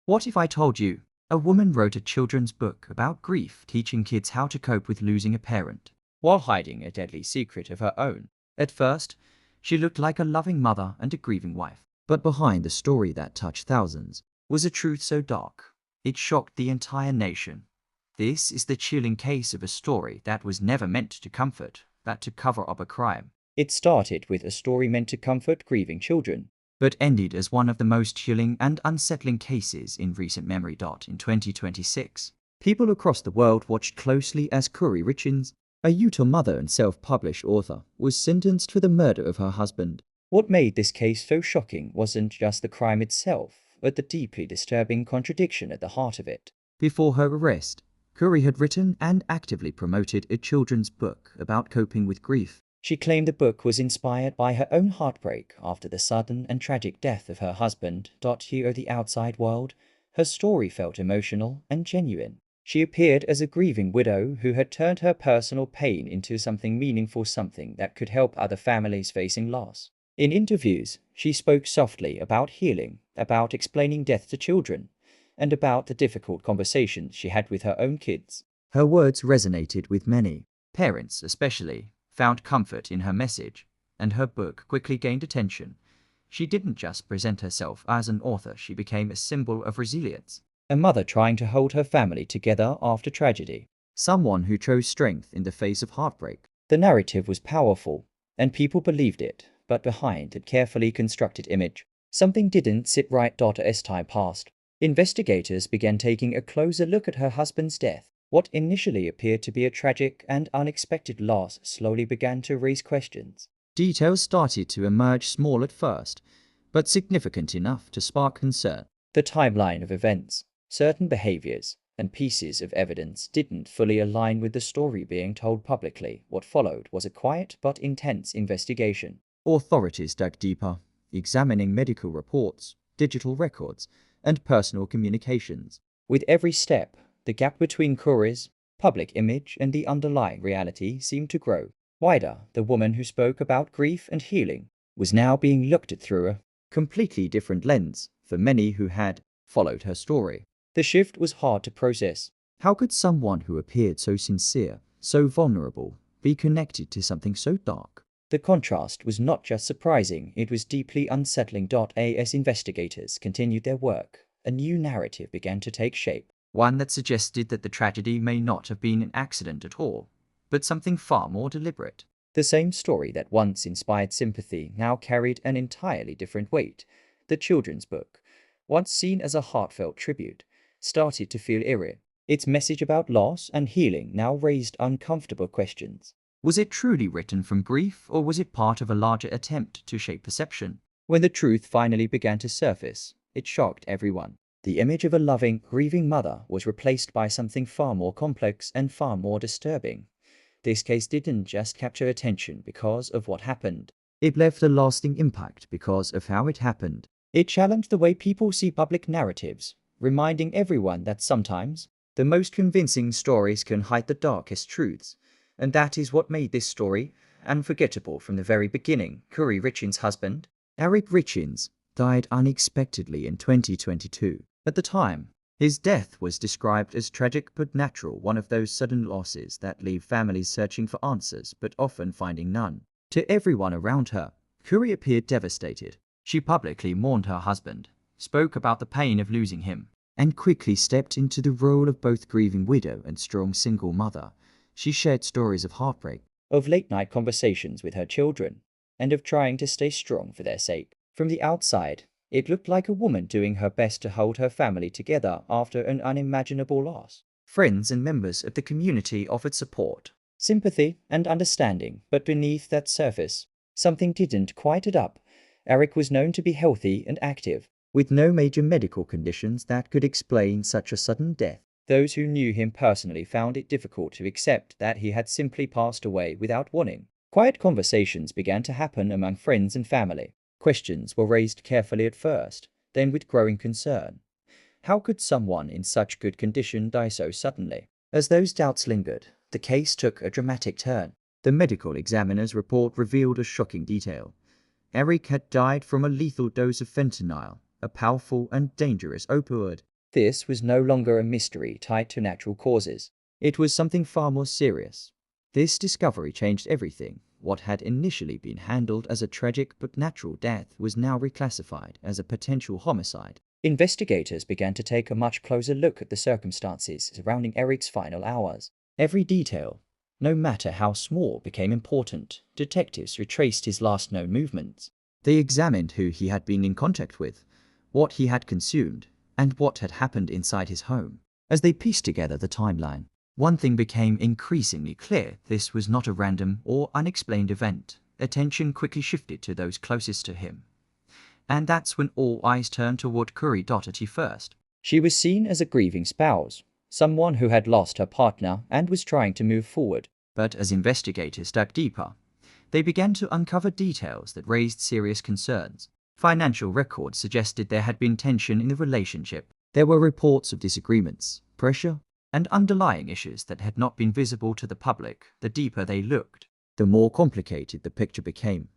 What if I told you a woman wrote a children's book about grief, teaching kids how to cope with losing a parent, while hiding a deadly secret of her own? At first, she looked like a loving mother and a grieving wife. But behind the story that touched thousands was a truth so dark, it shocked the entire nation. This is the chilling case of a story that was never meant to comfort, but to cover up a crime. It started with a story meant to comfort grieving children, but ended as one of the most chilling and unsettling cases in recent memory. In 2026, people across the world watched closely as Kuri Richins, a Utah mother and self-published author, was sentenced for the murder of her husband. What made this case so shocking wasn't just the crime itself, but the deeply disturbing contradiction at the heart of it. Before her arrest, Kuri had written and actively promoted a children's book about coping with grief. She claimed the book was inspired by her own heartbreak after the sudden and tragic death of her husband. To the outside world, her story felt emotional and genuine. She appeared as a grieving widow who had turned her personal pain into something meaningful, something that could help other families facing loss. In interviews, she spoke softly about healing, about explaining death to children, and about the difficult conversations she had with her own kids. Her words resonated with many. Parents, especially, found comfort in her message, and her book quickly gained attention. She didn't just present herself as an author, she became a symbol of resilience. A mother trying to hold her family together after tragedy. Someone who chose strength in the face of heartbreak. The narrative was powerful, and people believed it, but behind that carefully constructed image, something didn't sit right. As time passed, investigators began taking a closer look at her husband's death. What initially appeared to be a tragic and unexpected loss slowly began to raise questions. Details started to emerge, small at first, but significant enough to spark concern. The timeline of events, certain behaviors, and pieces of evidence didn't fully align with the story being told publicly. What followed was a quiet but intense investigation. Authorities dug deeper, examining medical reports, digital records, and personal communications. With every step, the gap between Kuri's public image and the underlying reality seemed to grow wider. The woman who spoke about grief and healing was now being looked at through a completely different lens for many who had followed her story. The shift was hard to process. How could someone who appeared so sincere, so vulnerable, be connected to something so dark? The contrast was not just surprising, it was deeply unsettling. As investigators continued their work, a new narrative began to take shape. One that suggested that the tragedy may not have been an accident at all, but something far more deliberate. The same story that once inspired sympathy now carried an entirely different weight. The children's book, once seen as a heartfelt tribute, started to feel eerie. Its message about loss and healing now raised uncomfortable questions. Was it truly written from grief, or was it part of a larger attempt to shape perception? When the truth finally began to surface, it shocked everyone. The image of a loving, grieving mother was replaced by something far more complex and far more disturbing. This case didn't just capture attention because of what happened. It left a lasting impact because of how it happened. It challenged the way people see public narratives, reminding everyone that sometimes the most convincing stories can hide the darkest truths. And that is what made this story unforgettable from the very beginning. Kuri Richins' husband, Eric Richins, died unexpectedly in 2022. At the time, his death was described as tragic but natural, one of those sudden losses that leave families searching for answers but often finding none. To everyone around her, Kuri appeared devastated. She publicly mourned her husband, spoke about the pain of losing him, and quickly stepped into the role of both grieving widow and strong single mother. She shared stories of heartbreak, of late-night conversations with her children, and of trying to stay strong for their sake. From the outside, it looked like a woman doing her best to hold her family together after an unimaginable loss. Friends and members of the community offered support, sympathy, and understanding, but beneath that surface, something didn't quite add up. Eric was known to be healthy and active, with no major medical conditions that could explain such a sudden death. Those who knew him personally found it difficult to accept that he had simply passed away without warning. Quiet conversations began to happen among friends and family. Questions were raised carefully at first, then with growing concern. How could someone in such good condition die so suddenly? As those doubts lingered, the case took a dramatic turn. The medical examiner's report revealed a shocking detail. Eric had died from a lethal dose of fentanyl, a powerful and dangerous opioid. This was no longer a mystery tied to natural causes. It was something far more serious. This discovery changed everything. What had initially been handled as a tragic but natural death was now reclassified as a potential homicide. Investigators began to take a much closer look at the circumstances surrounding Eric's final hours. Every detail, no matter how small, became important. Detectives retraced his last known movements. They examined who he had been in contact with, what he had consumed, and what had happened inside his home. As they pieced together the timeline, one thing became increasingly clear: this was not a random or unexplained event. Attention quickly shifted to those closest to him. And that's when all eyes turned toward Curry at first. She was seen as a grieving spouse, someone who had lost her partner and was trying to move forward. But as investigators dug deeper, they began to uncover details that raised serious concerns. Financial records suggested there had been tension in the relationship. There were reports of disagreements, pressure, and underlying issues that had not been visible to the public. The deeper they looked, the more complicated the picture became.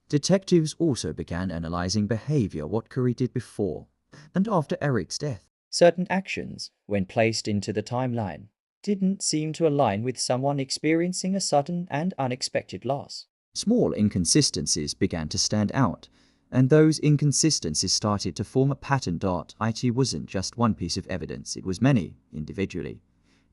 Detectives also began analyzing behavior, what Curry did before and after Eric's death. Certain actions, when placed into the timeline, didn't seem to align with someone experiencing a sudden and unexpected loss. Small inconsistencies began to stand out, and those inconsistencies started to form a pattern. It wasn't just one piece of evidence, it was many, individually.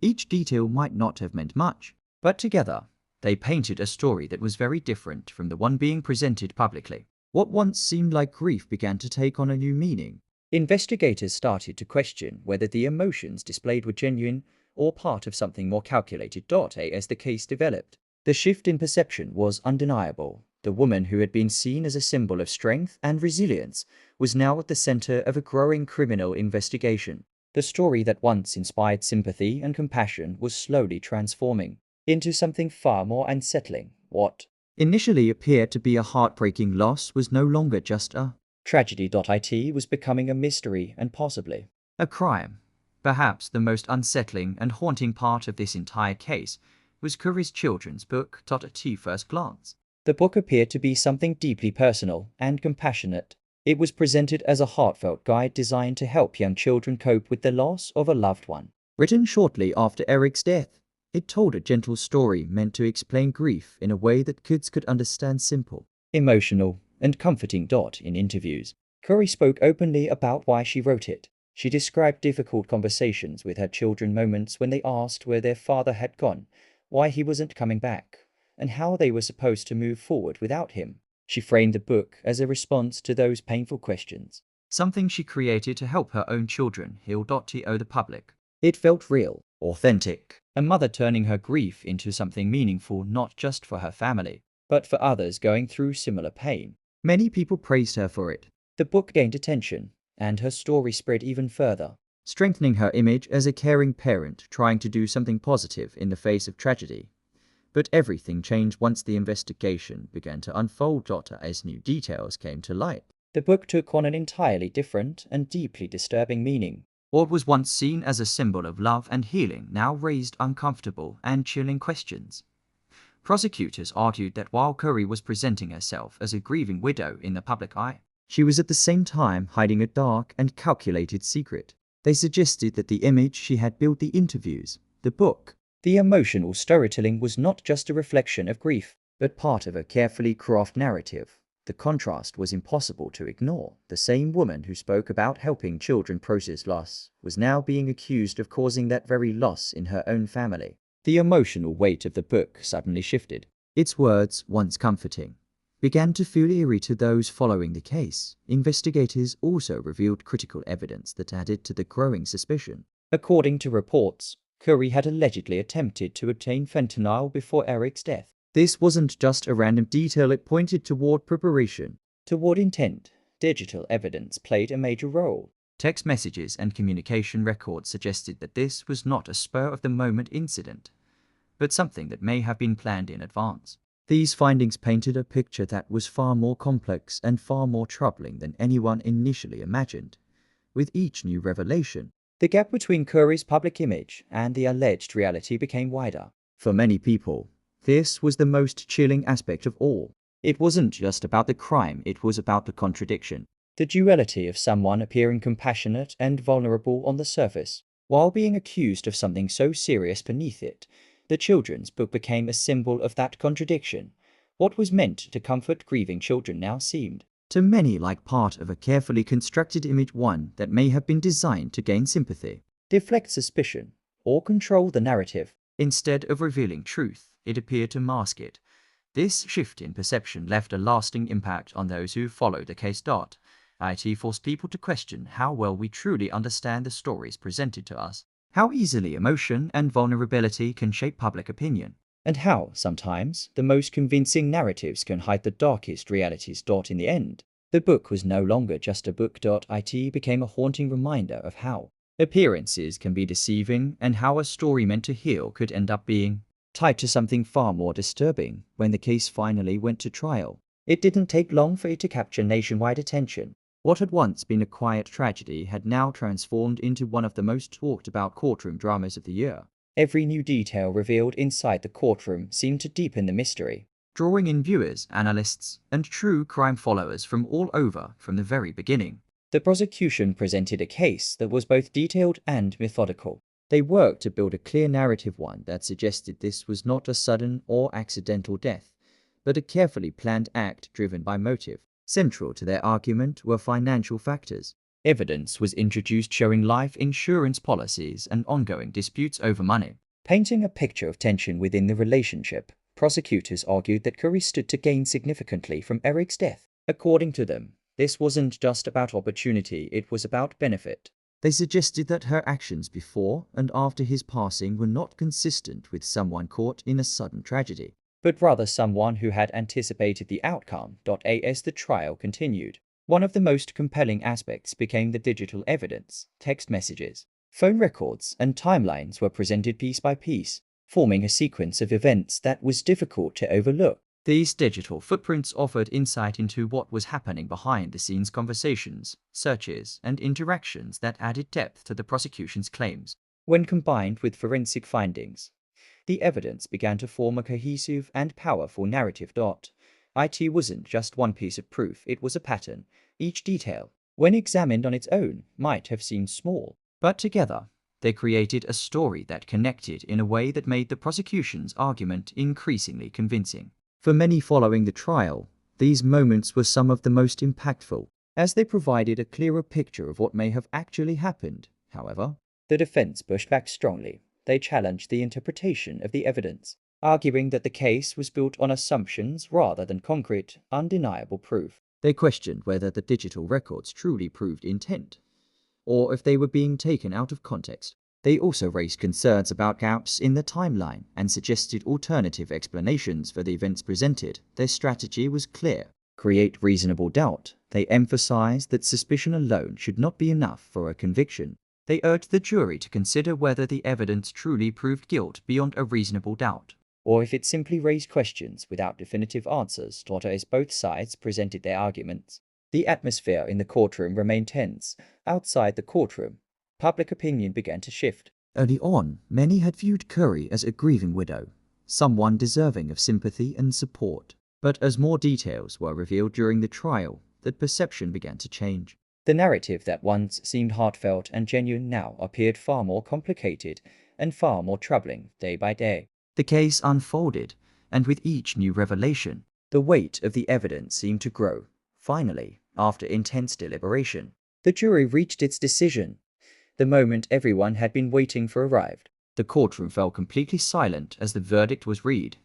Each detail might not have meant much, but together, they painted a story that was very different from the one being presented publicly. What once seemed like grief began to take on a new meaning. Investigators started to question whether the emotions displayed were genuine or part of something more calculated. As the case developed, the shift in perception was undeniable. The woman who had been seen as a symbol of strength and resilience was now at the center of a growing criminal investigation. The story that once inspired sympathy and compassion was slowly transforming into something far more unsettling. What initially appeared to be a heartbreaking loss was no longer just a tragedy. It was becoming a mystery and possibly a crime. Perhaps the most unsettling and haunting part of this entire case was Curry's children's book. At first glance, the book appeared to be something deeply personal and compassionate. It was presented as a heartfelt guide designed to help young children cope with the loss of a loved one. Written shortly after Eric's death, it told a gentle story meant to explain grief in a way that kids could understand, simple, emotional, and comforting. In interviews, Curry spoke openly about why she wrote it. She described difficult conversations with her children, moments when they asked where their father had gone, why he wasn't coming back, and how they were supposed to move forward without him. She framed the book as a response to those painful questions, something she created to help her own children heal. To the public, it felt real, authentic, a mother turning her grief into something meaningful, not just for her family, but for others going through similar pain. Many people praised her for it. The book gained attention, and her story spread even further, strengthening her image as a caring parent trying to do something positive in the face of tragedy. But everything changed once the investigation began to unfold. As new details came to light, the book took on an entirely different and deeply disturbing meaning. What was once seen as a symbol of love and healing now raised uncomfortable and chilling questions. Prosecutors argued that while Curry was presenting herself as a grieving widow in the public eye, she was at the same time hiding a dark and calculated secret. They suggested that the image she had built, the interviews, the book, the emotional storytelling was not just a reflection of grief, but part of a carefully crafted narrative. The contrast was impossible to ignore. The same woman who spoke about helping children process loss was now being accused of causing that very loss in her own family. The emotional weight of the book suddenly shifted. Its words, once comforting, began to feel eerie to those following the case. Investigators also revealed critical evidence that added to the growing suspicion. According to reports, Curry had allegedly attempted to obtain fentanyl before Eric's death. This wasn't just a random detail, it pointed toward preparation, toward intent. Digital evidence played a major role. Text messages and communication records suggested that this was not a spur-of-the-moment incident, but something that may have been planned in advance. These findings painted a picture that was far more complex and far more troubling than anyone initially imagined. With each new revelation, the gap between Curry's public image and the alleged reality became wider. For many people, this was the most chilling aspect of all. It wasn't just about the crime, it was about the contradiction. the duality of someone appearing compassionate and vulnerable on the surface, while being accused of something so serious beneath it. The children's book became a symbol of that contradiction. What was meant to comfort grieving children now seemed, to many, like part of a carefully constructed image, one that may have been designed to gain sympathy, deflect suspicion, or control the narrative. Instead of revealing truth, it appeared to mask it. This shift in perception left a lasting impact on those who followed the case. It forced people to question how well we truly understand the stories presented to us, how easily emotion and vulnerability can shape public opinion, and how, sometimes, the most convincing narratives can hide the darkest realities. In the end, the book was no longer just a book. It became a haunting reminder of how appearances can be deceiving and how a story meant to heal could end up being tied to something far more disturbing. When the case finally went to trial, it didn't take long for it to capture nationwide attention. What had once been a quiet tragedy had now transformed into one of the most talked about courtroom dramas of the year. Every new detail revealed inside the courtroom seemed to deepen the mystery, drawing in viewers, analysts, and true crime followers from all over. From the very beginning, the prosecution presented a case that was both detailed and methodical. They worked to build a clear narrative, one that suggested this was not a sudden or accidental death, but a carefully planned act driven by motive. Central to their argument were financial factors. Evidence was introduced showing life insurance policies and ongoing disputes over money, painting a picture of tension within the relationship. Prosecutors argued that Curry stood to gain significantly from Eric's death. According to them, this wasn't just about opportunity, it was about benefit. They suggested that her actions before and after his passing were not consistent with someone caught in a sudden tragedy, but rather someone who had anticipated the outcome. As the trial continued, one of the most compelling aspects became the digital evidence. Text messages, phone records, and timelines were presented piece by piece, forming a sequence of events that was difficult to overlook. These digital footprints offered insight into what was happening behind the scenes, conversations, searches, and interactions that added depth to the prosecution's claims. When combined with forensic findings, the evidence began to form a cohesive and powerful narrative. It wasn't just one piece of proof, it was a pattern. Each detail, when examined on its own, might have seemed small, but together, they created a story that connected in a way that made the prosecution's argument increasingly convincing. For many following the trial, these moments were some of the most impactful, as they provided a clearer picture of what may have actually happened. However, the defense pushed back strongly. They challenged the interpretation of the evidence, arguing that the case was built on assumptions rather than concrete, undeniable proof. They questioned whether the digital records truly proved intent, or if they were being taken out of context. They also raised concerns about gaps in the timeline and suggested alternative explanations for the events presented. Their strategy was clear: create reasonable doubt. They emphasized that suspicion alone should not be enough for a conviction. They urged the jury to consider whether the evidence truly proved guilt beyond a reasonable doubt, or if it simply raised questions without definitive answers. As both sides presented their arguments, the atmosphere in the courtroom remained tense. Outside the courtroom, public opinion began to shift. Early on, many had viewed Curry as a grieving widow, someone deserving of sympathy and support. But as more details were revealed during the trial, that perception began to change. The narrative that once seemed heartfelt and genuine now appeared far more complicated and far more troubling. Day by day, the case unfolded, and with each new revelation, the weight of the evidence seemed to grow. Finally, after intense deliberation, the jury reached its decision. The moment everyone had been waiting for arrived. The courtroom fell completely silent as the verdict was read.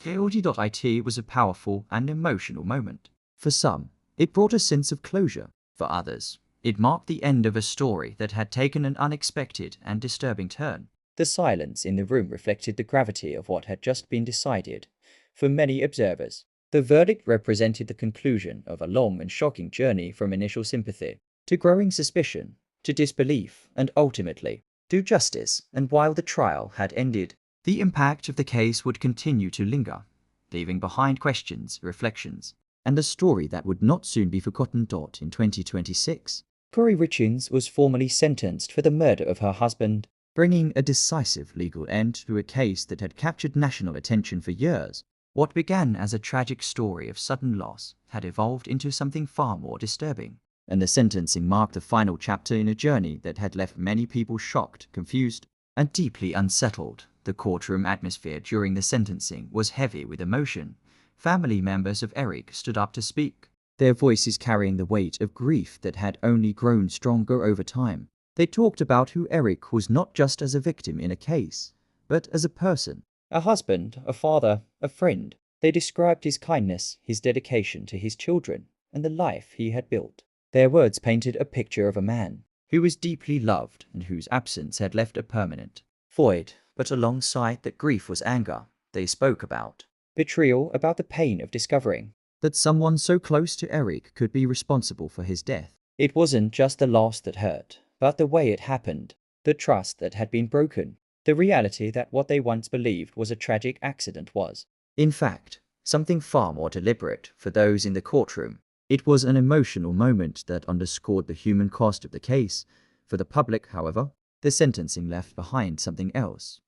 It was a powerful and emotional moment. For some, it brought a sense of closure. For others, it marked the end of a story that had taken an unexpected and disturbing turn. The silence in the room reflected the gravity of what had just been decided. For many observers, the verdict represented the conclusion of a long and shocking journey from initial sympathy to growing suspicion, to disbelief, and ultimately, to justice. And while the trial had ended, the impact of the case would continue to linger, leaving behind questions, reflections, and a story that would not soon be forgotten. In 2026, Corey Richins was formally sentenced for the murder of her husband, bringing a decisive legal end to a case that had captured national attention for years. What began as a tragic story of sudden loss had evolved into something far more disturbing. and the sentencing marked the final chapter in a journey that had left many people shocked, confused, and deeply unsettled. The courtroom atmosphere during the sentencing was heavy with emotion. Family members of Eric stood up to speak, their voices carrying the weight of grief that had only grown stronger over time. They talked about who Eric was not just as a victim in a case, but as a person. A husband, a father, a friend. They described his kindness, his dedication to his children, and the life he had built. Their words painted a picture of a man who was deeply loved and whose absence had left a permanent void. But alongside that grief was anger. They spoke about betrayal, about the pain of discovering that someone so close to Eric could be responsible for his death. It wasn't just the loss that hurt, but the way it happened, the trust that had been broken, the reality that what they once believed was a tragic accident was, in fact, something far more deliberate. For those in the courtroom, it was an emotional moment that underscored the human cost of the case. For the public, however, the sentencing left behind something else.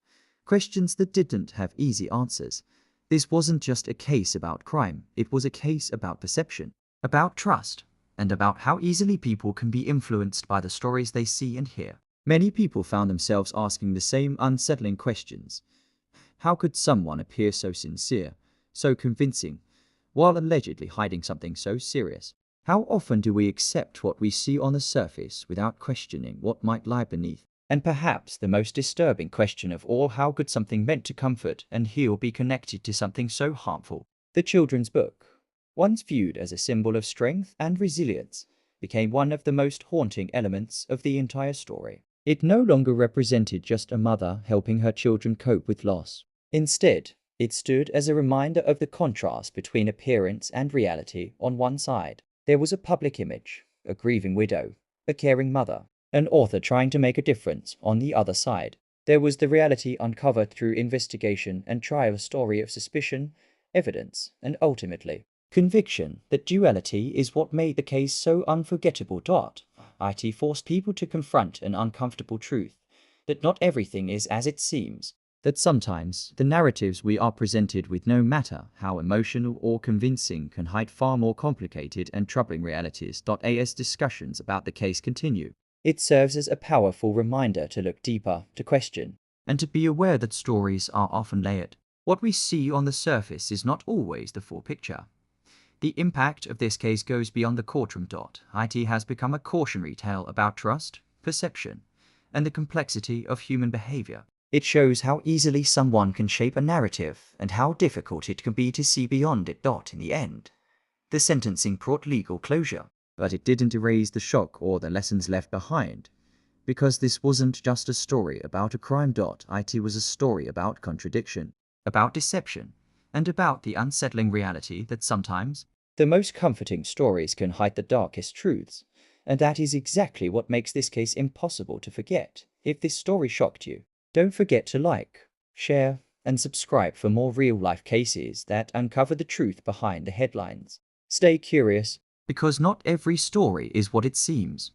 Questions that didn't have easy answers. This wasn't just a case about crime, it was a case about perception, about trust, and about how easily people can be influenced by the stories they see and hear. Many people found themselves asking the same unsettling questions. How could someone appear so sincere, so convincing, while allegedly hiding something so serious? How often do we accept what we see on the surface without questioning what might lie beneath? And perhaps the most disturbing question of all, how could something meant to comfort and heal be connected to something so harmful? The children's book, once viewed as a symbol of strength and resilience, became one of the most haunting elements of the entire story. It no longer represented just a mother helping her children cope with loss. Instead, it stood as a reminder of the contrast between appearance and reality. On one side, there was a public image, a grieving widow, a caring mother, an author trying to make a difference. On the other side, there was the reality uncovered through investigation and trial, a story of suspicion, evidence, and ultimately, conviction. That duality is what made the case so unforgettable. It forced people to confront an uncomfortable truth, that not everything is as it seems, that sometimes the narratives we are presented with, no matter how emotional or convincing, can hide far more complicated and troubling realities. As discussions about the case continue, it serves as a powerful reminder to look deeper, to question, and to be aware that stories are often layered. What we see on the surface is not always the full picture. The impact of this case goes beyond the courtroom. It has become a cautionary tale about trust, perception, and the complexity of human behavior. It shows how easily someone can shape a narrative and how difficult it can be to see beyond it. In the end, the sentencing brought legal closure, but it didn't erase the shock or the lessons left behind, because this wasn't just a story about a crime. It was a story about contradiction, about deception, and about the unsettling reality that sometimes the most comforting stories can hide the darkest truths. And that is exactly what makes this case impossible to forget. If this story shocked you, don't forget to like, share, and subscribe for more real-life cases that uncover the truth behind the headlines. Stay curious, because not every story is what it seems.